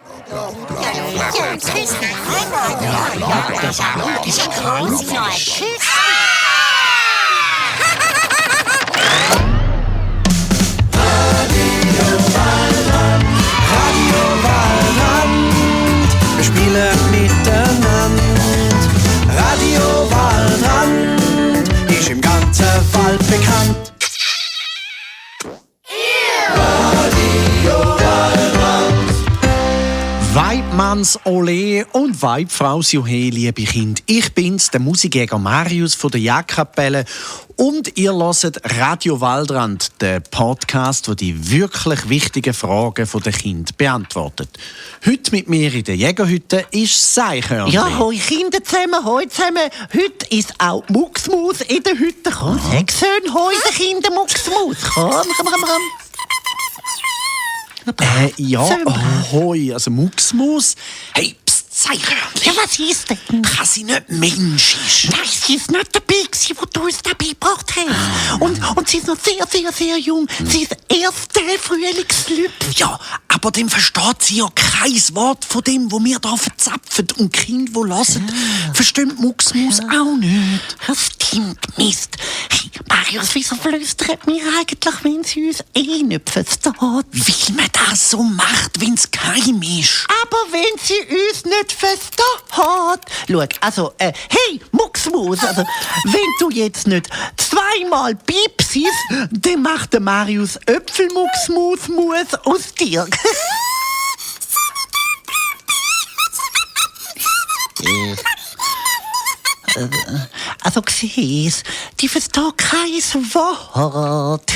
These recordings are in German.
Wir spielen miteinander. Radio Waldrand ist im ganzen Wald bekannt. Weibmanns Ole und Weibfraus Juhe, liebe Kinder. Ich bin's, der Musikjäger Marius von der Jagdkapelle und ihr hört Radio Waldrand, den Podcast, der die wirklich wichtigen Fragen der Kinder beantwortet. Heute mit mir in der Jägerhütte ist Seichhörnchen. Ja, hoi Kinder zusammen, hoi zusammen. Heute ist auch Mucksmaus in der Hütte. Komm, sag schön, hoi der Kinder Mucksmaus. Komm. Ja, ahoi, also Mucksmaus. Hey, pst, Seichhörnchen. Ja, was ist denn? Kann sie nicht menschlich? Nein, sie ist nicht dabei gewesen, wo du uns dabei gebracht hast. Und sie ist noch sehr, sehr, sehr jung. Sie ist erst der Frühlingslüpf. Ja, aber dem versteht sie ja kein Wort von dem, wo wir da verzapfen. Und die Kinder, die hören, verstehen die Mucksmaus auch nicht. Das stimmt, Mist. Hey, Marius, wieso flüstert mir eigentlich, wenn sie uns nicht versteht? Weil man das so macht, wenn es geheim ist. Aber wenn sie uns nicht versteht. Schau, also, hey, Mucksmaus, also, wenn du jetzt nicht zweimal piepsist, dann macht der Marius Äpfelmucksmaus aus dir. Also siehst, die versteht kein Wort.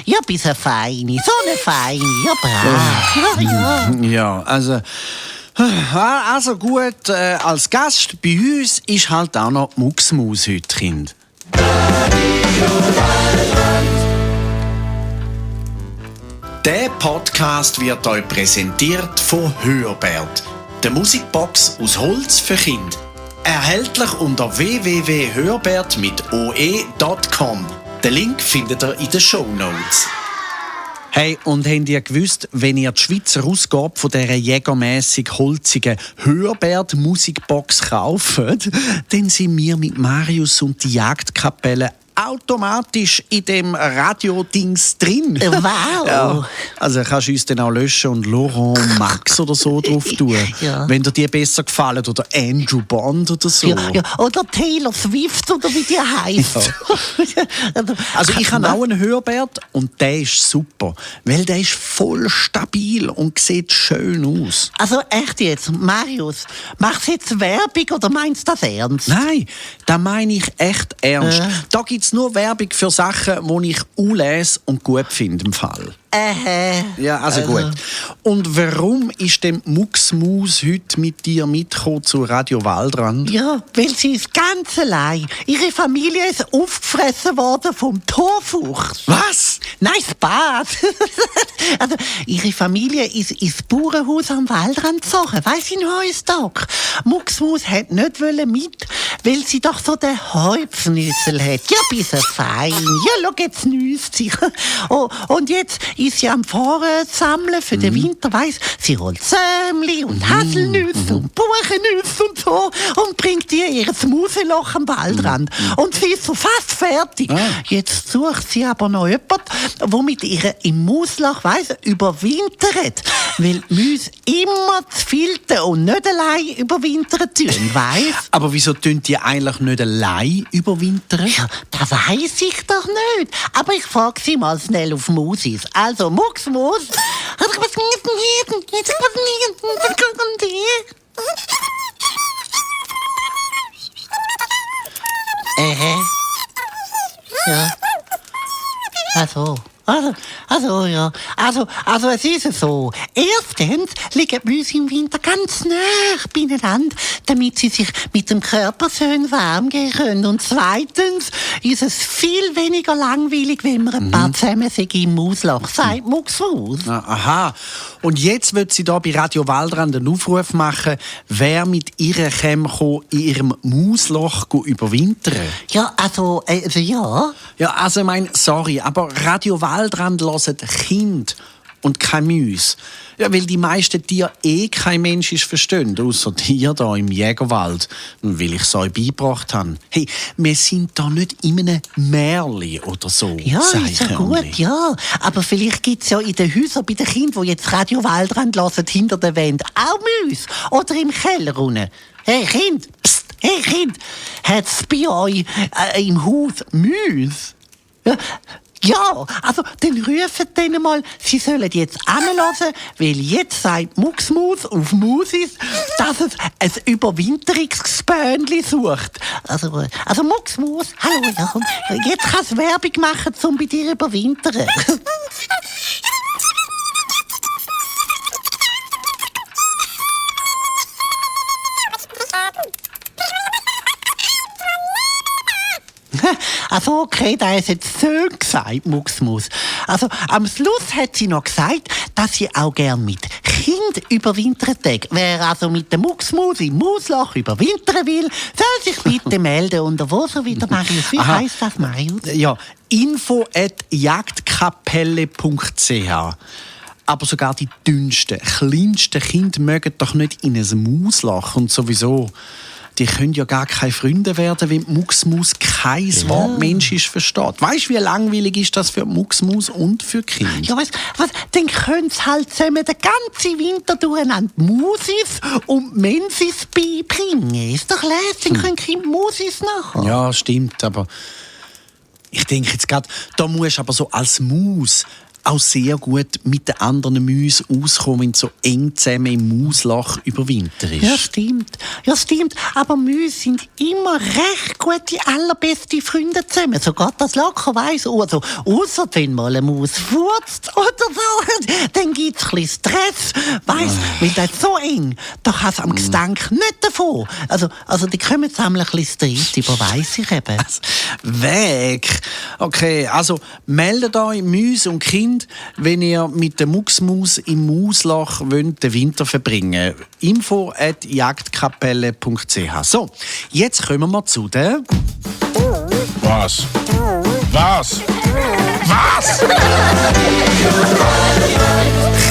Ja, bist eine Feine, so eine Feine, ja brav. Ja. Ja, also gut, als Gast bei uns ist halt auch noch die Mucksmaus heute, Kind. Der Podcast wird euch präsentiert von Hörbert, der Musikbox aus Holz für Kinder. Erhältlich unter www.hörbert mit oe.com. Den Link findet ihr in den Shownotes. Hey, und habt ihr gewusst, wenn ihr die Schweizer Ausgabe von dieser jägermässig holzigen Hörbert-Musikbox kauft, dann sind wir mit Marius und die Jagdkapelle automatisch in dem Radio-Dings drin. Wow! Ja, also kannst du uns dann auch löschen und Laurent Max oder so drauf tun, wenn dir die besser gefallen, oder Andrew Bond oder so. Ja, oder Taylor Swift oder wie die heisst. Ja. Also ich habe auch einen Hörbert und der ist super, weil der ist voll stabil und sieht schön aus. Also echt jetzt, Marius, machst du jetzt Werbung oder meinst du das ernst? Nein, das meine ich echt ernst. Da gibt es nur Werbung für Sachen, die ich lese und gut finde im Fall. Ja, also gut. Und warum ist denn Mucksmaus heute mit dir mitgekommen zu Radio Waldrand? Ja, weil sie ist ganz allein. Ihre Familie ist aufgefressen worden vom Torfuchs. Was? Nein, Spaß. Also, ihre Familie ist ins Bauernhaus am Waldrand gezogen, weiss in Heustag. Mucksmaus hat nicht mit, weil sie doch so den Häupfnüssel hat. Ja, bisschen fein. Ja, schau, jetzt nüsst sie. Oh, und jetzt ist sie am Fahren sammeln für den Winter, weiss. Sie holt Sämli und Haselnüsse und Buchennüsse und so und bringt ihr Mauseloch am Waldrand. Und sie ist so fast fertig. Jetzt sucht sie aber noch jemanden, der mit ihr im Mausloch, weiss, überwintert. Weil Mäuse immer zu filtern und nicht allein überwintern tun, weiss. Aber wieso tun die eigentlich nicht allein überwintern? Ja, das weiss ich doch nicht. Aber ich frage sie mal schnell auf Musis. Also, Mucksmaus. Ja. Ja. Also es ist so. Erstens liegen die Mäuse im Winter ganz nah beieinander, damit sie sich mit dem Körper schön warm gehen können. Und zweitens ist es viel weniger langweilig, wenn man ein paar zusammen im Mausloch sagt, Mucksmaus. Aha. Und jetzt wird sie da bei Radio Waldrand einen Aufruf machen, wer mit ihr in ihrem Mausloch überwintern. Ja, ja. Ja, also ich meine, sorry, aber Radio Waldrand hören Kinder und kein Mäuse. Ja, weil die meisten Tiere kein Mensch verstehen, außer hier da im Jägerwald. Und weil ich es euch beigebracht habe. Hey, wir sind da nicht in einem Märchen oder so. Ja, ist ja gut, ja. Aber vielleicht gibt es ja in den Häusern bei den Kindern, die jetzt Radio Waldrand hören, hinter der Wand auch Mäuse. Oder im Keller unten. Hey Kind, psst, hey Kind, hat es bei euch im Haus Mäuse? Ja, also dann rufen denen mal, sie sollen jetzt anhören, weil jetzt sagt Mucksmus auf Musis, dass es ein Überwinterungsgespönli sucht. Also Mucksmus, hallo, ja, jetzt kannst du Werbung machen, um bei dir überwintern. Also okay, da ist jetzt so gesagt, Mucksmus. Also am Schluss hat sie noch gesagt, dass sie auch gern mit Kind überwintern mag. Wer also mit dem Mucksmus im Mausloch überwintern will, soll sich bitte melden. Und wo so wieder, Marius? Wie heisst das, Marius? Ja, info@jagdkapelle.ch. Aber sogar die dünnsten, kleinsten Kinder mögen doch nicht in ein Mausloch und sowieso. Die können ja gar keine Freunde werden, wenn die Mucksmaus kein Wort Mensch versteht. Weißt du, wie langweilig ist das für die Mucksmaus und für die Kinder? Ja, was, dann können sie halt zusammen den ganzen Winter durcheinander Musis und Mensis beibringen. Ist doch lässig, dann können die Kinder Musis nachher. Ja, stimmt, aber ich denke jetzt gerade, da musst du aber so als Maus auch sehr gut mit den anderen Mäusen auskommen, wenn du so eng zusammen im Mausloch überwinterst. Ja, stimmt. Aber Mäuse sind immer recht gute, allerbeste Freunde zusammen. Sogar das locker weiss. Also, ausser wenn mal eine Maus furzt oder so, dann gibt es ein bisschen Stress. Weißt du, weil das ist so eng, da kann es am Gestank nicht davon. Also die kommen zusammen ein bisschen Streit über, weiss ich eben. Weg! Okay, also meldet euch Mäuse und Kinder, wenn ihr mit der Mucksmaus im Mausloch wollt, den Winter verbringen. info@jagdkapelle.ch. So, jetzt kommen wir zu der... Was?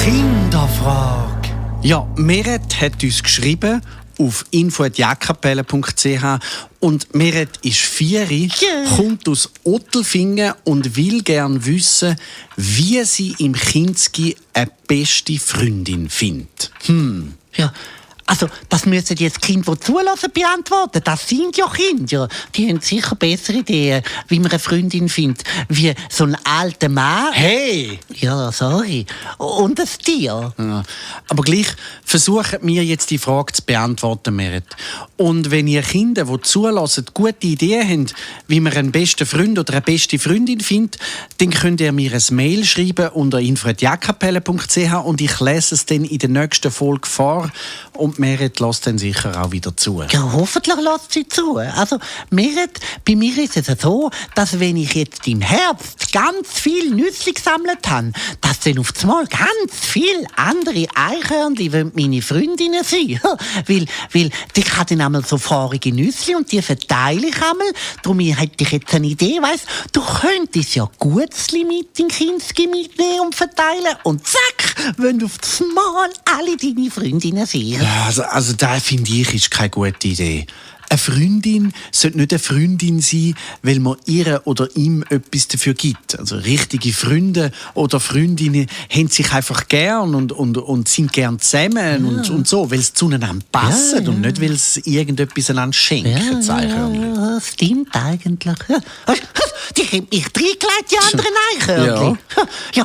Kinderfrage. Ja, Meret hat uns geschrieben auf info@jagdkapelle.ch und Meret ist 4, kommt aus Ottelfingen und will gern wissen, wie sie im Kinski eine beste Freundin findet. Ja, also das müssen jetzt Kinder, die zulassen, beantworten. Das sind ja Kinder. Die haben sicher bessere Ideen, wie man eine Freundin findet, wie so ein alter Mann. Hey! Ja, sorry. Und ein Tier. Ja, aber gleich versuchen wir jetzt die Frage zu beantworten, Meret. Und wenn ihr Kinder, die zulassen, gute Ideen habt, wie man einen besten Freund oder eine beste Freundin findet, dann könnt ihr mir ein Mail schreiben unter info@jagdkapelle.ch und ich lese es dann in der nächsten Folge vor. Und Meret lässt dann sicher auch wieder zu. Ja, hoffentlich lässt sie zu. Also, Meret, bei mir ist es so, dass wenn ich jetzt im Herbst ganz viel Nüsse gesammelt habe, dass dann auf einmal ganz viele andere Eichhörnchen meine Freundinnen sein. weil ich habe dann einmal so fahrige Nüsse und die verteile ich einmal. Darum hätte ich jetzt eine Idee, weißt du könntest ja Gutzli mit in Kinski mitnehmen und verteilen und zack, wenn auf einmal alle deine Freundinnen sind. Also da finde ich, ist keine gute Idee. Eine Freundin sollte nicht eine Freundin sein, weil man ihr oder ihm etwas dafür gibt. Also richtige Freunde oder Freundinnen haben sich einfach gern und sind gern zusammen und so, weil sie zueinander passen und nicht, weil sie irgendetwas einander schenken. Ja, stimmt eigentlich. Die haben mich reingelegt, die anderen Eichhörnchen. Ja,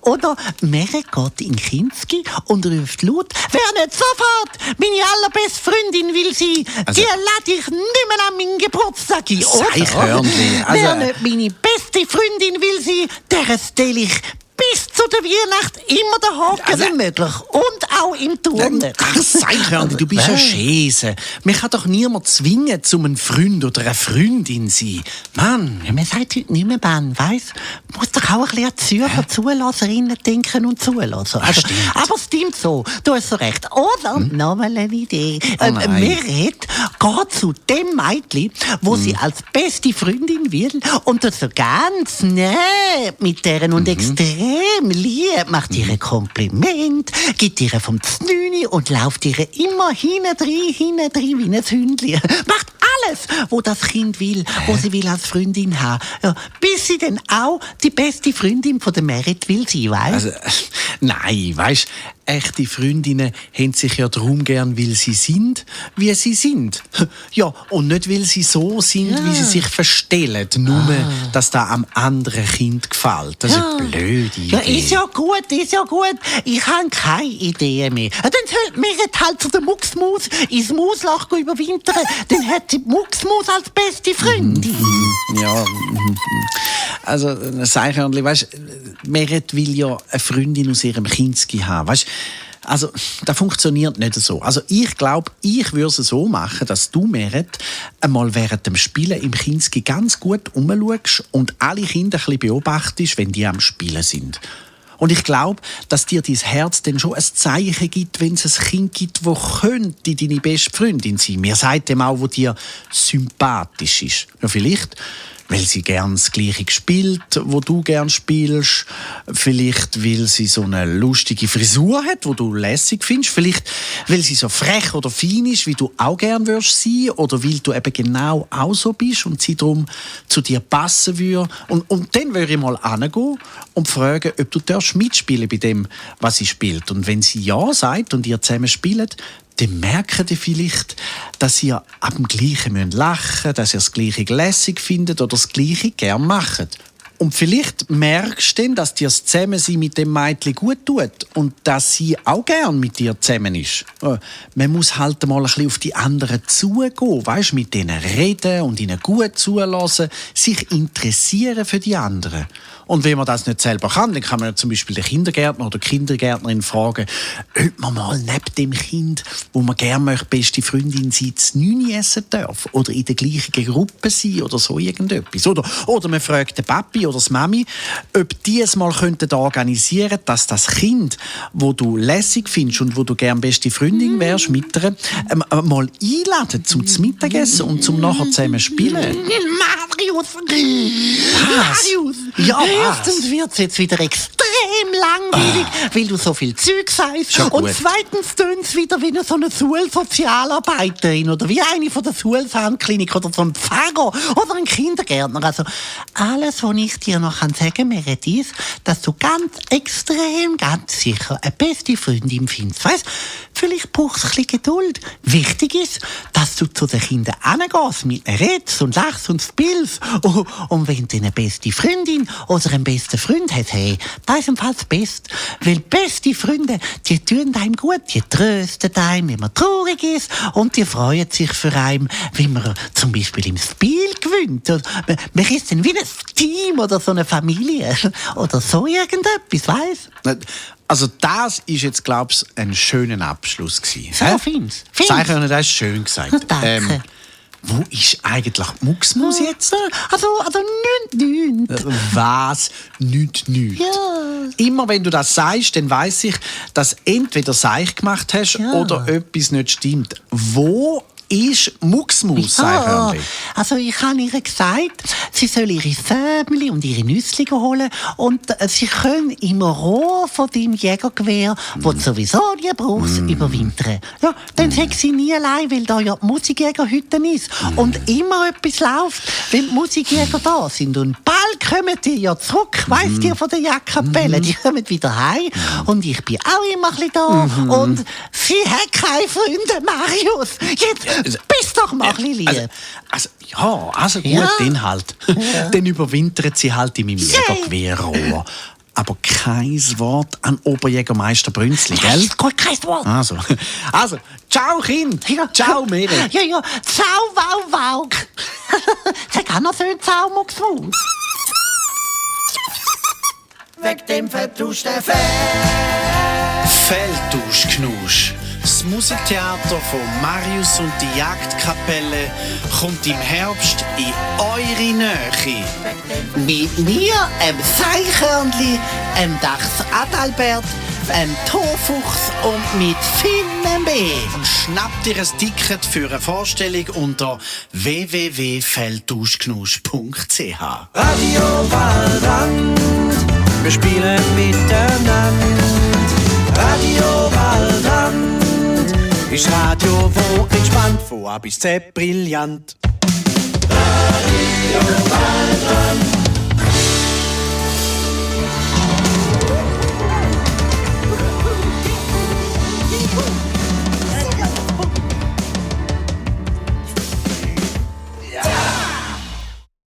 oder Meret geht in Kinski und ruft laut, wer nicht sofort meine allerbeste Freundin will sein, die lade ich nicht mehr an meinen Geburtstag ein. Eichhörnchen. Wer nicht meine beste Freundin will sein, der stelle ich bis zu der Weihnacht immer den Haken wie möglich. Und auch im Turnen. Ach, Eichhörnchen, du bist ein Schäse. Mich kann doch niemand zwingen, zu einem Freund oder einer Freundin zu sein. Mann. Ja, man sagt heute nicht mehr, Ben, weiss? Man muss doch auch ein bisschen an die Zürcher Zulasserinnen denken und zulassen. Aber es stimmt so. Du hast so recht. Oder, nochmal eine Idee. Meret geht zu dem Mädchen, wo sie als beste Freundin will und das so ganz nett mit deren und extrem extrem lieb, macht ihr ein Kompliment, gibt ihr vom Znüni und lauft ihr immer hinten drin wie ein Hündchen. Macht alles, wo das Kind will, wo sie will als Freundin haben. Ja, bis sie dann auch die beste Freundin von der Merit will sein, weißt? Also, nein, weisst, echte Freundinnen haben sich ja darum gern, weil sie sind, wie sie sind. Ja, und nicht, weil sie so sind, wie sie sich verstellen. Nur, dass das am anderen Kind gefällt. Das ist eine blöde Idee. Ja, ist ja gut. Ich habe keine Idee mehr. Dann sollte Merit halt zu der Mucksmaus ins Mausloch überwintern. Dann hat sie die Mucksmaus als beste Freundin. Ja, also, das Eichhörnchen, weisst, Merit will ja eine Freundin aus ihrem Kinski haben, weisst. Also, das funktioniert nicht so. Also, ich glaube, ich würde es so machen, dass du, Merit, einmal während dem Spielen im Kinski ganz gut rumschaust und alle Kinder ein bisschen beobachtest, wenn die am Spielen sind. Und ich glaube, dass dir dein Herz dann schon ein Zeichen gibt, wenn es ein Kind gibt, das könnte deine beste Freundin sein. Mir sagt dem auch, wo dir sympathisch ist. Ja, vielleicht, weil sie gern das Gleiche spielt, wo du gern spielst. Vielleicht, weil sie so eine lustige Frisur hat, wo du lässig findest. Vielleicht, weil sie so frech oder fein ist, wie du auch gern würdest sein. Oder weil du eben genau auch so bist und sie darum zu dir passen würde. Und dann würde ich mal hingehen und fragen, ob du mitspielen bei dem, was sie spielt. Und wenn sie ja sagt und ihr zusammen spielt, dann merkt ihr vielleicht, dass ihr ab dem Gleichen lachen müsst, dass ihr das Gleiche lässig findet oder das Gleiche gern macht. Und vielleicht merkst du dann, dass dir das Zusammensein mit dem Mädchen gut tut und dass sie auch gern mit dir zusammen ist. Man muss halt mal ein bisschen auf die anderen zugehen, weißt, mit denen reden und ihnen gut zulassen, sich interessieren für die anderen. Und wenn man das nicht selber kann, dann kann man ja zum Beispiel den Kindergärtner oder die Kindergärtnerin fragen, ob man mal neben dem Kind, wo man gerne möchte, beste Freundin sein, das Nüni essen darf. Oder in der gleichen Gruppe sein oder so irgendetwas. Oder man fragt den Papi oder das Mami, ob die es mal organisieren könnten, dass das Kind, wo du lässig findest und wo du gerne beste Freundin wärst, mit ihr, mal einladen zum Mittagessen und zum nachher zusammen spielen. Marius! Ja, erstens wird es jetzt wieder extrem langweilig, weil du so viel Zeug sagst. Und zweitens tönt es wieder wie so eine Schulsozialarbeiterin oder wie eine von der Schulsandklinik oder so ein Pfarrer oder ein Kindergärtner. Also alles, was ich dir noch sagen kann, Merit, ist, dass du ganz sicher eine beste Freundin findest. Weißt, vielleicht brauchst du ein bisschen Geduld. Wichtig ist, dass du zu den Kindern hingehst, mit ihnen redest und lachst und spielst. Und wenn du eine beste Freundin oder einen besten Freund hast, hey, das ist im Fall das Beste. Weil beste Freunde, die tun einem gut, die trösten einem, wenn man traurig ist und die freuen sich für einen, wenn man zum Beispiel im Spiel gewinnt. Man ist dann wie ein Team oder so eine Familie oder so irgendetwas, weißt? Also das ist jetzt, glaube ich, ein schöner Abschluss gewesen. So, find's. Das ist schön gesagt. Danke. Wo ist eigentlich die Mucksmaus jetzt? Also nicht. Was? Nicht. Ja. Immer wenn du das sagst, dann weiss ich, dass entweder Seich gemacht hast oder etwas nicht stimmt. Wo ist Mucksmaus, Eichhörnchen? Also ich habe ihr gesagt, sie soll ihre Säbeli und ihre Nüssli holen und sie können im Rohr von deinem Jägergewehr, das du sowieso nie brauchst, überwintern. Ja, dann sagt sie nie allein, weil da ja die Musikjägerhütte ist und immer etwas läuft, wenn die Musikjäger da sind. Und bald kommen die ja zurück, weisst ihr, von der Jagdkapelle. Die kommen wieder heim und ich bin auch immer ein bisschen da und sie hat keine Freunde, Marius. Jetzt bist doch mal ein bisschen lieb. Also gut, dann halt. Dann überwintert sie halt in meinem Jägergewehrrohr. Aber kein Wort an Oberjägermeister Brünzli, gell? Gut, kein Wort. Also, ciao Kind. Ja. Ciao Merit. Ja, ciao, wow. Sag auch noch schön ciao, Mucksmaus. Weg dem Vertusch der Feldtauschknusch. Das Musiktheater von Marius und die Jagdkapelle kommt im Herbst in eure Nähe. Mit mir, Seichhörnli, Dachs Adalbert, Torfuchs und mit vielen mehr. Schnappt ihr ein Ticket für eine Vorstellung unter www.feldtauschknusch.ch. Radio Waldrand. wir spielen miteinander. Radio Waldrand ist Radio, wo entspannt, von A bis Z brillant. Radio Waldrand.